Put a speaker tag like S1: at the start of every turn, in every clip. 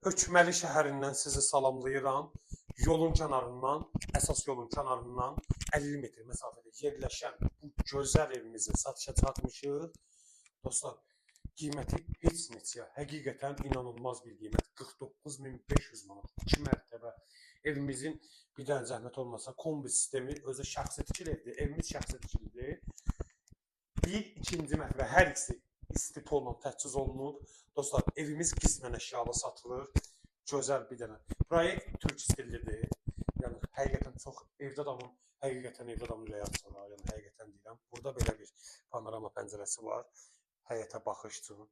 S1: Hökməli şəhərindən sizi salamlayıram. Yolun kənarından, əsas yolun kənarından 50 metr məsafədə yerləşən bu gözəl evimizi satışa çıxartmışıq. Dostlar, qiyməti heç neçə, həqiqətən inanılmaz bir qiymət. 49.500 manat, 2 mərtəbə. Evimizin bir dənə zəhmət olmasa kombi sistemi özü şəxsi tikili evdir. Evimiz şəxsi tikilidir. Bir, ikinci mərtəbə hər ikisi istipolla təchiz olunub. Dostlar, evimiz qismən əşyalı satılır. Gözəl bir dənə. Proyekt türk stillidir. Yəni həqiqətən çox evdə adamın, həqiqətən evdə adamın ürəyi açılır. Yəni həqiqətən deyirəm. Burada belə bir panorama pəncərəsi var. Həyətə baxış üçün.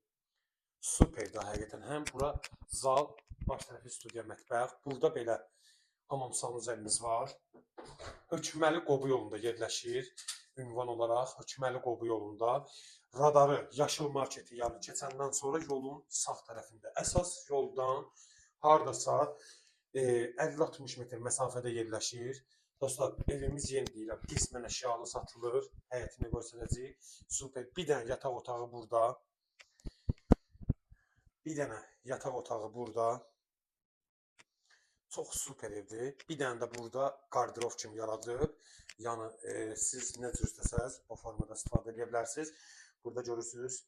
S1: Superdir həqiqətən. Həm bura zal, baş tərəfi studiya, mətbəx. Burada belə hamam sanuzəlimiz var. Hökməli Qobu yolunda yerləşir. Ünvan olaraq Hökməli Qobu yolunda. Radarı Yaşıl Marketi yanı keçəndən sonra yolun sağ tərəfində. Əsas yoldan hardasa 50-60 metr məsafədə yerləşir. Dostlar, evimiz yeni deyirəm. Qismən əşyalı satılır. Həyətini göstərəcəyik. Super. Bir dənə yataq otağı burada. Bir dənə yataq otağı burada. Çox super evdir. Bir dənə də burada qardirof kimi yaradıb. Yəni siz nə cür istəsəz o formada istifadə edə bilərsiniz. Burada görürsünüz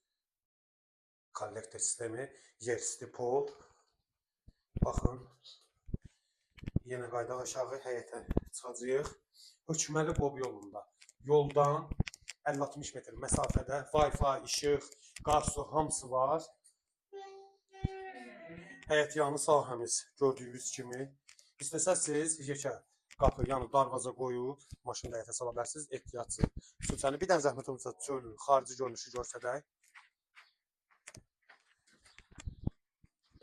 S1: kollektor sistemi, yer stipol. Baxın. Yenə qaydaq aşağı həyətə çıxacağıq. Hökməli Qobu yolunda. Yoldan 50-60 metr məsafədə Wi-Fi, işıq, qaz, su hamısı var. Həyət yanı sahəmiz gördüyünüz kimi. İstəsəz yekə qapı, yəni darvaza qoyub maşını həyətə sala bilərsiniz. Ehtiyatçı süçəni. Bir dənə zəhmət olmasa çölün xarici görünüşü görsədək.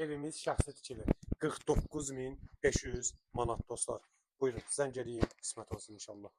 S1: Evimiz şəxsi tikili. 49.500 manat dostlar. Buyurun, zəng eləyin, qismət olsun inşallah.